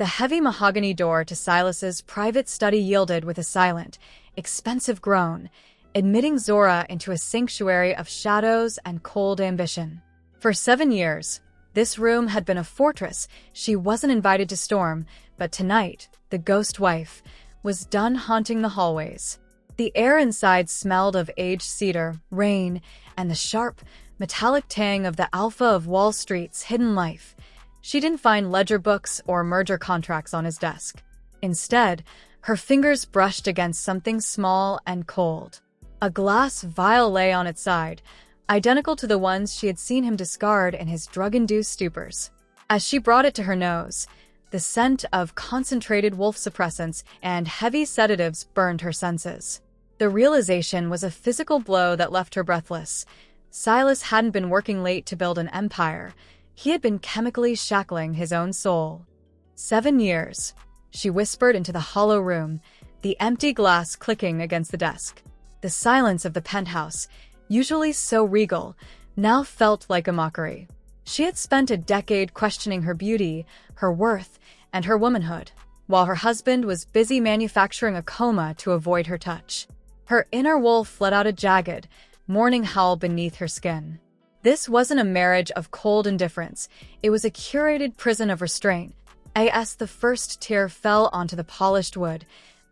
The heavy mahogany door to Silas's private study yielded with a silent, expensive groan, admitting Zora into a sanctuary of shadows and cold ambition. For 7 years, this room had been a fortress she wasn't invited to storm, but tonight, the ghost wife was done haunting the hallways. The air inside smelled of aged cedar, rain, and the sharp, metallic tang of the alpha of Wall Street's hidden life. She didn't find ledger books or merger contracts on his desk. Instead, her fingers brushed against something small and cold. A glass vial lay on its side, identical to the ones she had seen him discard in his drug-induced stupors. As she brought it to her nose, the scent of concentrated wolf suppressants and heavy sedatives burned her senses. The realization was a physical blow that left her breathless. Silas hadn't been working late to build an empire. He had been chemically shackling his own soul. 7 years, she whispered into the hollow room, the empty glass clicking against the desk. The silence of the penthouse, usually so regal, now felt like a mockery. She had spent a decade questioning her beauty, her worth, and her womanhood, while her husband was busy manufacturing a coma to avoid her touch. Her inner wolf let out a jagged, mourning howl beneath her skin. This wasn't a marriage of cold indifference. It was a curated prison of restraint. As the first tear fell onto the polished wood,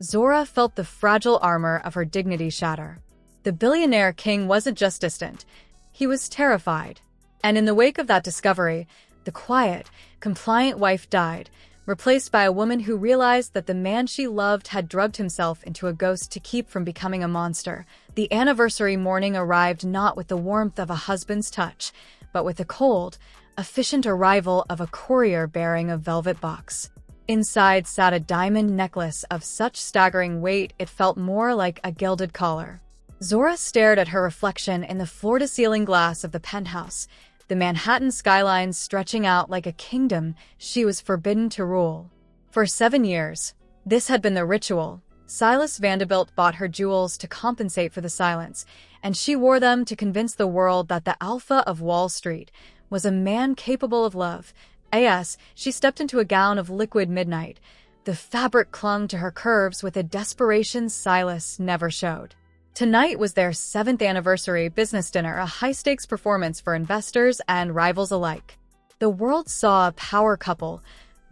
Zora felt the fragile armor of her dignity shatter. The billionaire king wasn't just distant. He was terrified. And in the wake of that discovery, the quiet, compliant wife died, replaced by a woman who realized that the man she loved had drugged himself into a ghost to keep from becoming a monster. The anniversary morning arrived not with the warmth of a husband's touch, but with the cold, efficient arrival of a courier bearing a velvet box. Inside sat a diamond necklace of such staggering weight it felt more like a gilded collar. Zora stared at her reflection in the floor-to-ceiling glass of the penthouse, the Manhattan skyline stretching out like a kingdom she was forbidden to rule. For 7 years, this had been the ritual. Silas Vanderbuilt bought her jewels to compensate for the silence, and she wore them to convince the world that the alpha of Wall Street was a man capable of love. As she stepped into a gown of liquid midnight, the fabric clung to her curves with a desperation Silas never showed. Tonight was their 7th anniversary business dinner, a high-stakes performance for investors and rivals alike. The world saw a power couple.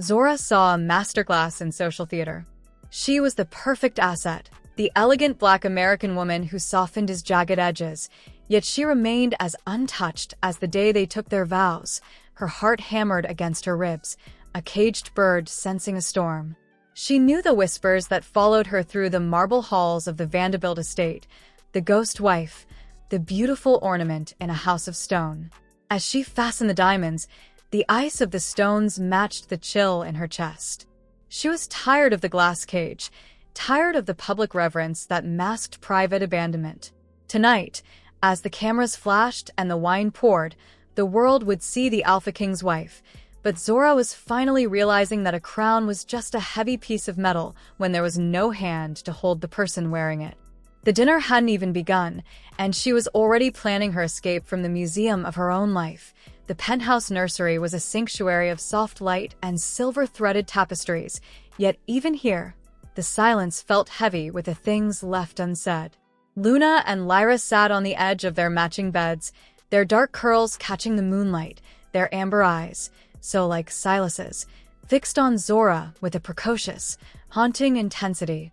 Zora saw a masterclass in social theater. She was the perfect asset, the elegant Black American woman who softened his jagged edges, yet she remained as untouched as the day they took their vows, her heart hammered against her ribs, a caged bird sensing a storm. She knew the whispers that followed her through the marble halls of the Vanderbilt estate, the ghost wife, the beautiful ornament in a house of stone. As she fastened the diamonds, the ice of the stones matched the chill in her chest. She was tired of the glass cage, tired of the public reverence that masked private abandonment. Tonight, as the cameras flashed and the wine poured, the world would see the Alpha King's wife. But Zora was finally realizing that a crown was just a heavy piece of metal when there was no hand to hold the person wearing it. The dinner hadn't even begun, and she was already planning her escape from the museum of her own life. The penthouse nursery was a sanctuary of soft light and silver-threaded tapestries, yet even here, the silence felt heavy with the things left unsaid. Luna and Lyra sat on the edge of their matching beds, their dark curls catching the moonlight, their amber eyes, so like Silas's, fixed on Zora with a precocious, haunting intensity.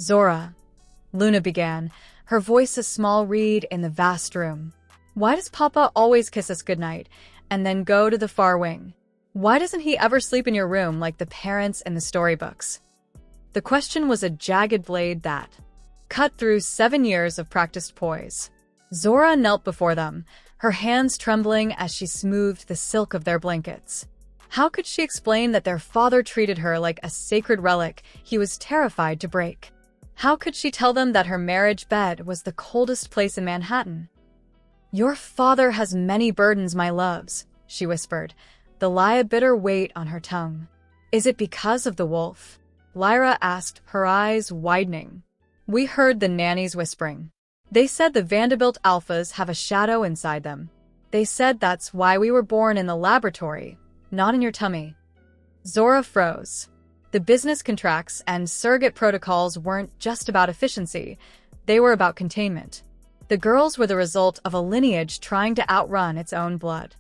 "Zora," Luna began, her voice a small reed in the vast room. "Why does Papa always kiss us goodnight and then go to the far wing? Why doesn't he ever sleep in your room like the parents in the storybooks?" The question was a jagged blade that cut through 7 years of practiced poise. Zora knelt before them, her hands trembling as she smoothed the silk of their blankets. How could she explain that their father treated her like a sacred relic he was terrified to break? How could she tell them that her marriage bed was the coldest place in Manhattan? "Your father has many burdens, my loves," she whispered, the lie a bitter weight on her tongue. "Is it because of the wolf?" Lyra asked, her eyes widening. "We heard the nannies whispering. They said the Vanderbilt alphas have a shadow inside them. They said that's why we were born in the laboratory, not in your tummy." Zora froze. The business contracts and surrogate protocols weren't just about efficiency, they were about containment. The girls were the result of a lineage trying to outrun its own blood.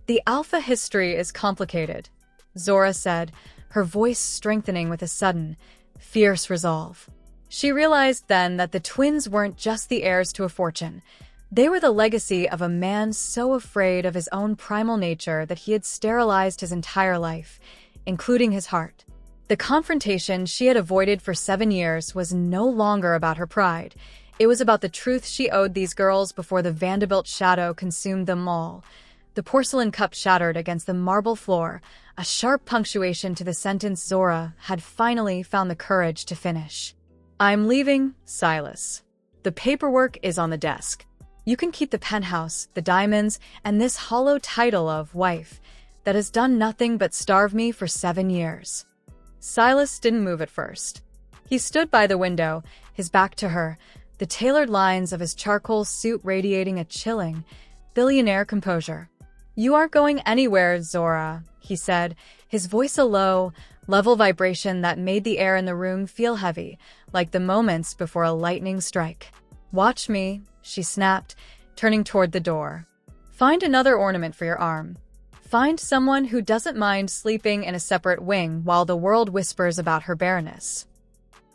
The alpha history is complicated, Zora said, her voice strengthening with a sudden, fierce resolve. She realized then that the twins weren't just the heirs to a fortune. They were the legacy of a man so afraid of his own primal nature that he had sterilized his entire life, including his heart. The confrontation she had avoided for 7 years was no longer about her pride. It was about the truth she owed these girls before the Vanderbilt shadow consumed them all. The porcelain cup shattered against the marble floor, a sharp punctuation to the sentence Zora had finally found the courage to finish. "I'm leaving, Silas. The paperwork is on the desk. You can keep the penthouse, the diamonds, and this hollow title of wife that has done nothing but starve me for 7 years." Silas didn't move at first. He stood by the window, his back to her, the tailored lines of his charcoal suit radiating a chilling, billionaire composure. "You aren't going anywhere, Zora," he said, his voice a low, level vibration that made the air in the room feel heavy, like the moments before a lightning strike. "Watch me," she snapped, turning toward the door. "Find another ornament for your arm. Find someone who doesn't mind sleeping in a separate wing while the world whispers about her bareness."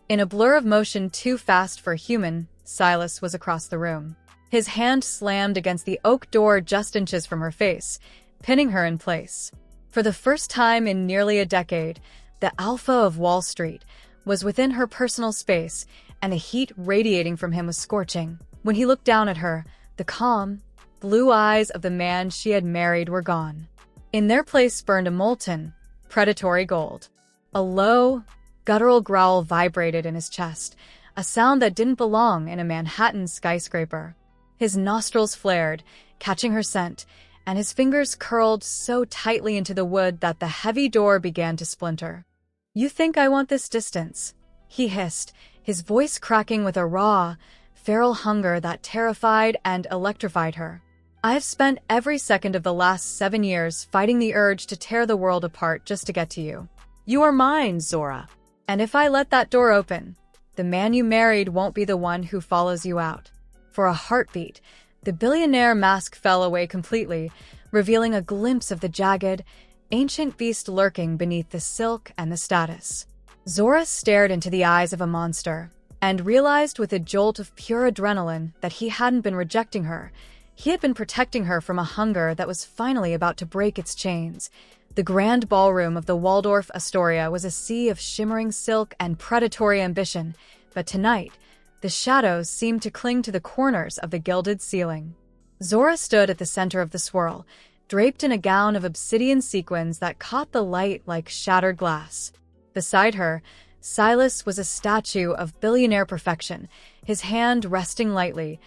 In a blur of motion too fast for a human, Silas was across the room. His hand slammed against the oak door just inches from her face, pinning her in place. For the first time in nearly a decade, the alpha of Wall Street was within her personal space, and the heat radiating from him was scorching. When he looked down at her, the calm, blue eyes of the man she had married were gone. In their place burned a molten, predatory gold. A low, guttural growl vibrated in his chest, a sound that didn't belong in a Manhattan skyscraper. His nostrils flared, catching her scent, and his fingers curled so tightly into the wood that the heavy door began to splinter. "You think I want this distance?" he hissed, his voice cracking with a raw, feral hunger that terrified and electrified her. "I have spent every second of the last 7 years fighting the urge to tear the world apart just to get to you. You are mine, Zora. And if I let that door open, the man you married won't be the one who follows you out." For a heartbeat, the billionaire mask fell away completely, revealing a glimpse of the jagged, ancient beast lurking beneath the silk and the status. Zora stared into the eyes of a monster, and realized with a jolt of pure adrenaline that he hadn't been rejecting her. He had been protecting her from a hunger that was finally about to break its chains. The grand ballroom of the Waldorf Astoria was a sea of shimmering silk and predatory ambition, but tonight, the shadows seemed to cling to the corners of the gilded ceiling. Zora stood at the center of the swirl, draped in a gown of obsidian sequins that caught the light like shattered glass. Beside her, Silas was a statue of billionaire perfection, his hand resting lightly,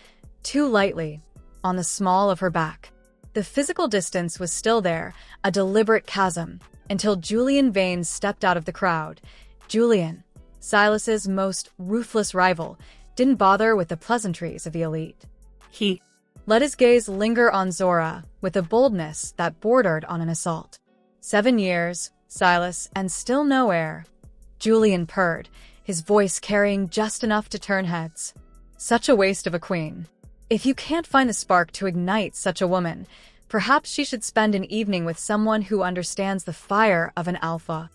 too lightly, on the small of her back. The physical distance was still there, a deliberate chasm, until Julian Vane stepped out of the crowd. Julian, Silas's most ruthless rival, didn't bother with the pleasantries of the elite. He let his gaze linger on Zora with a boldness that bordered on an assault. 7 years, Silas, and still no heir. Julian purred, his voice carrying just enough to turn heads. Such a waste of a queen. If you can't find the spark to ignite such a woman, perhaps she should spend an evening with someone who understands the fire of an alpha.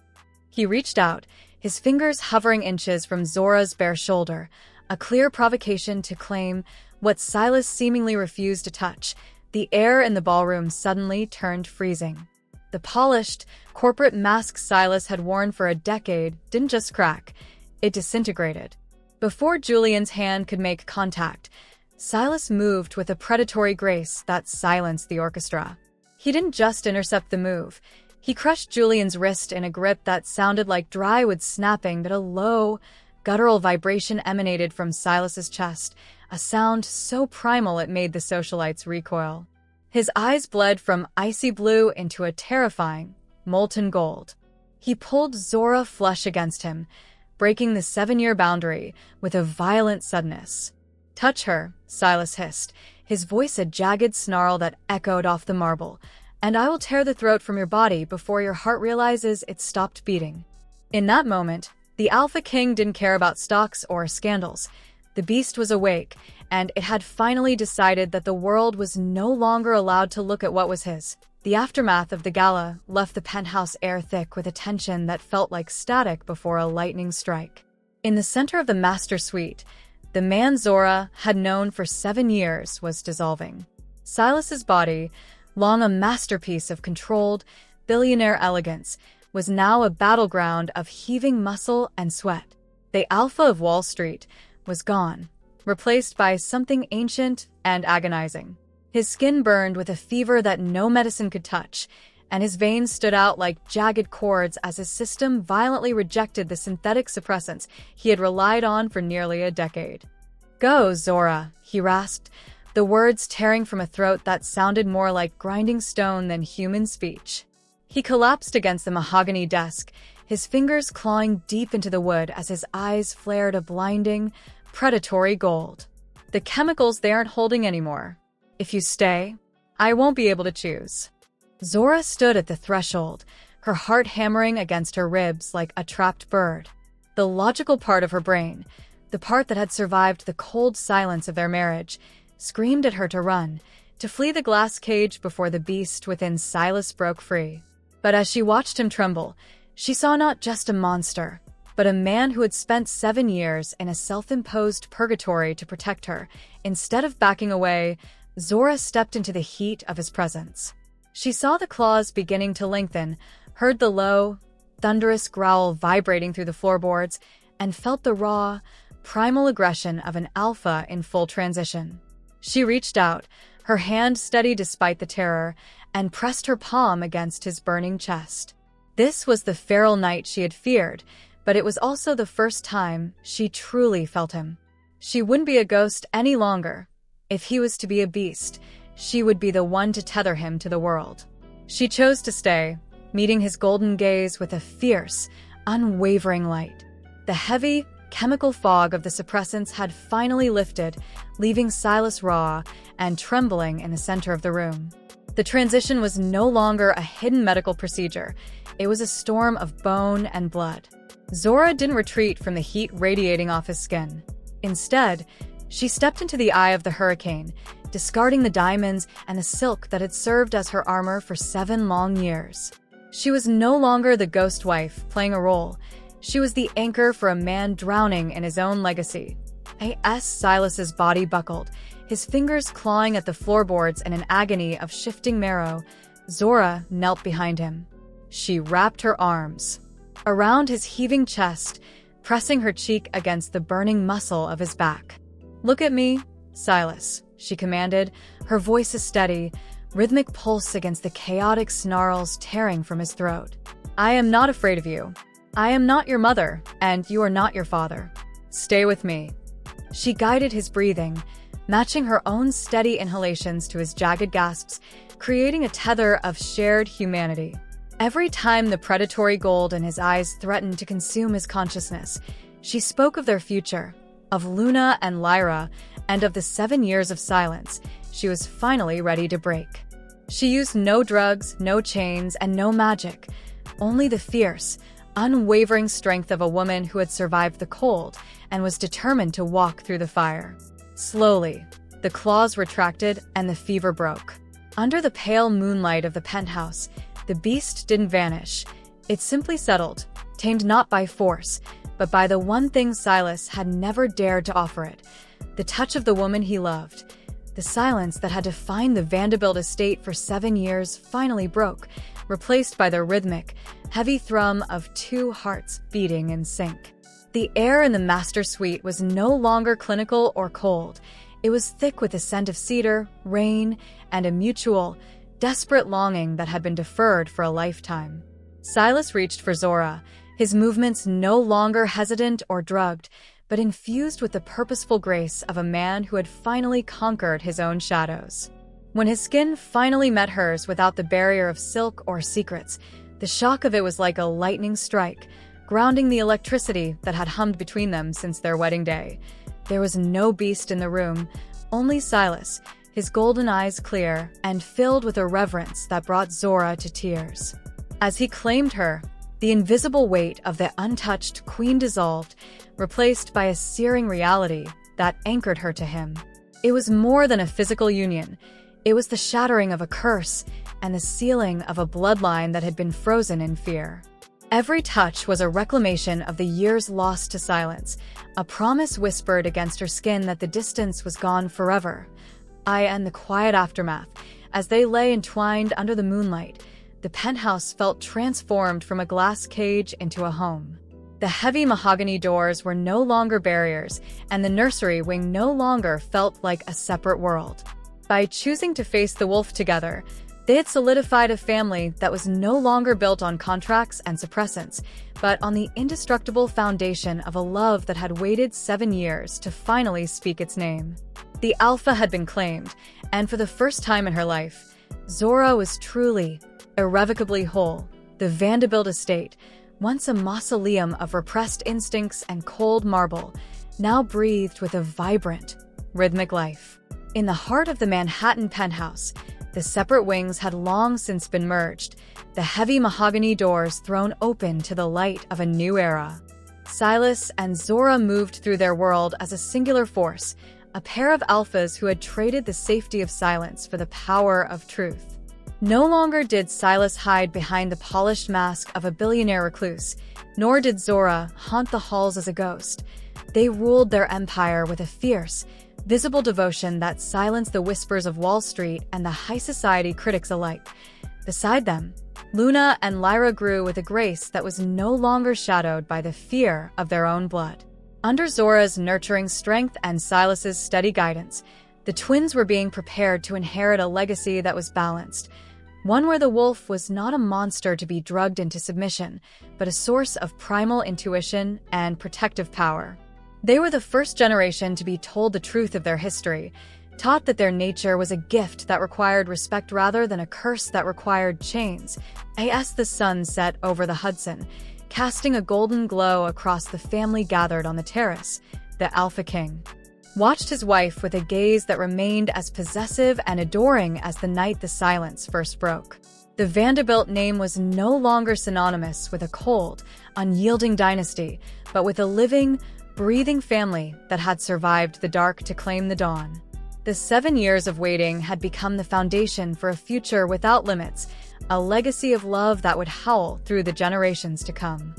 He reached out, his fingers hovering inches from Zora's bare shoulder, a clear provocation to claim what Silas seemingly refused to touch. The air in the ballroom suddenly turned freezing. The polished, corporate mask Silas had worn for a decade didn't just crack, it disintegrated. Before Julian's hand could make contact, Silas moved with a predatory grace that silenced the orchestra. He didn't just intercept the move. He crushed Julian's wrist in a grip that sounded like dry wood snapping, but a low, guttural vibration emanated from Silas's chest, a sound so primal it made the socialites recoil. His eyes bled from icy blue into a terrifying, molten gold. He pulled Zora flush against him, breaking the 7-year boundary with a violent suddenness. "Touch her," Silas hissed, his voice a jagged snarl that echoed off the marble, "and I will tear the throat from your body before your heart realizes it stopped beating." In that moment, the Alpha King didn't care about stocks or scandals. The beast was awake, and it had finally decided that the world was no longer allowed to look at what was his. The aftermath of the gala left the penthouse air thick with a tension that felt like static before a lightning strike. In the center of the master suite, the man Zora had known for 7 years was dissolving. Silas's body, long a masterpiece of controlled, billionaire elegance, was now a battleground of heaving muscle and sweat. The alpha of Wall Street was gone, replaced by something ancient and agonizing. His skin burned with a fever that no medicine could touch, and his veins stood out like jagged cords as his system violently rejected the synthetic suppressants he had relied on for nearly a decade. "Go, Zora," he rasped, the words tearing from a throat that sounded more like grinding stone than human speech. He collapsed against the mahogany desk, his fingers clawing deep into the wood as his eyes flared a blinding, predatory gold. "The chemicals they aren't holding anymore. If you stay, I won't be able to choose." Zora stood at the threshold, her heart hammering against her ribs like a trapped bird. The logical part of her brain, the part that had survived the cold silence of their marriage, screamed at her to run, to flee the glass cage before the beast within Silas broke free. But as she watched him tremble, she saw not just a monster, but a man who had spent 7 years in a self-imposed purgatory to protect her. Instead of backing away, Zora stepped into the heat of his presence. She saw the claws beginning to lengthen, heard the low, thunderous growl vibrating through the floorboards, and felt the raw, primal aggression of an alpha in full transition. She reached out, her hand steady despite the terror, and pressed her palm against his burning chest. This was the feral knight she had feared, but it was also the first time she truly felt him. She wouldn't be a ghost any longer. If he was to be a beast, she would be the one to tether him to the world. She chose to stay, meeting his golden gaze with a fierce, unwavering light. The heavy, chemical fog of the suppressants had finally lifted, leaving Silas raw and trembling in the center of the room. The transition was no longer a hidden medical procedure. It was a storm of bone and blood. Zora didn't retreat from the heat radiating off his skin. Instead, she stepped into the eye of the hurricane, discarding the diamonds and the silk that had served as her armor for 7 long years. She was no longer the ghost wife playing a role. She was the anchor for a man drowning in his own legacy. A.S. Silas's body buckled, his fingers clawing at the floorboards in an agony of shifting marrow. Zora knelt behind him. She wrapped her arms around his heaving chest, pressing her cheek against the burning muscle of his back. "Look at me, Silas," she commanded, her voice a steady, rhythmic pulse against the chaotic snarls tearing from his throat. "I am not afraid of you. I am not your mother, and you are not your father. Stay with me." She guided his breathing, matching her own steady inhalations to his jagged gasps, creating a tether of shared humanity. Every time the predatory gold in his eyes threatened to consume his consciousness, she spoke of their future, of Luna and Lyra, and of the 7 years of silence she was finally ready to break. She used no drugs, no chains, and no magic, only the fierce, unwavering strength of a woman who had survived the cold and was determined to walk through the fire. Slowly, the claws retracted and the fever broke. Under the pale moonlight of the penthouse, the beast didn't vanish. It simply settled, tamed not by force, but by the one thing Silas had never dared to offer it: the touch of the woman he loved. The silence that had defined the Vanderbilt estate for 7 years finally broke, replaced by the rhythmic, heavy thrum of 2 hearts beating in sync. The air in the master suite was no longer clinical or cold. It was thick with the scent of cedar, rain, and a mutual, desperate longing that had been deferred for a lifetime. Silas reached for Zora, his movements no longer hesitant or drugged, but infused with the purposeful grace of a man who had finally conquered his own shadows. When his skin finally met hers without the barrier of silk or secrets, the shock of it was like a lightning strike, grounding the electricity that had hummed between them since their wedding day. There was no beast in the room, only Silas, his golden eyes clear and filled with a reverence that brought Zora to tears. As he claimed her, The invisible weight of the untouched queen dissolved, replaced by a searing reality that anchored her to him. It was more than a physical union. It was the shattering of a curse and the sealing of a bloodline that had been frozen in fear. Every touch was a reclamation of the years lost to silence, a promise whispered against her skin that the distance was gone forever. And the quiet aftermath. As they lay entwined under the moonlight, the penthouse felt transformed from a glass cage into a home. The heavy mahogany doors were no longer barriers, and the nursery wing no longer felt like a separate world. By choosing to face the wolf together, they had solidified a family that was no longer built on contracts and suppressants, but on the indestructible foundation of a love that had waited 7 years to finally speak its name. The alpha had been claimed, and for the first time in her life, Zora was truly, irrevocably whole. The Vanderbilt estate, once a mausoleum of repressed instincts and cold marble, now breathed with a vibrant, rhythmic life. In the heart of the Manhattan penthouse, the separate wings had long since been merged, the heavy mahogany doors thrown open to the light of a new era. Silas and Zora moved through their world as a singular force, a pair of alphas who had traded the safety of silence for the power of truth. No longer did Silas hide behind the polished mask of a billionaire recluse, nor did Zora haunt the halls as a ghost. They ruled their empire with a fierce, visible devotion that silenced the whispers of Wall Street and the high society critics alike. Beside them, Luna and Lyra grew with a grace that was no longer shadowed by the fear of their own blood. Under Zora's nurturing strength and Silas's steady guidance, the twins were being prepared to inherit a legacy that was balanced, one where the wolf was not a monster to be drugged into submission, but a source of primal intuition and protective power. They were the first generation to be told the truth of their history, taught that their nature was a gift that required respect rather than a curse that required chains. As the sun set over the Hudson, casting a golden glow across the family gathered on the terrace, the Alpha King watched his wife with a gaze that remained as possessive and adoring as the night the silence first broke. The Vanderbilt name was no longer synonymous with a cold, unyielding dynasty, but with a living, breathing family that had survived the dark to claim the dawn. The 7 years of waiting had become the foundation for a future without limits, a legacy of love that would howl through the generations to come.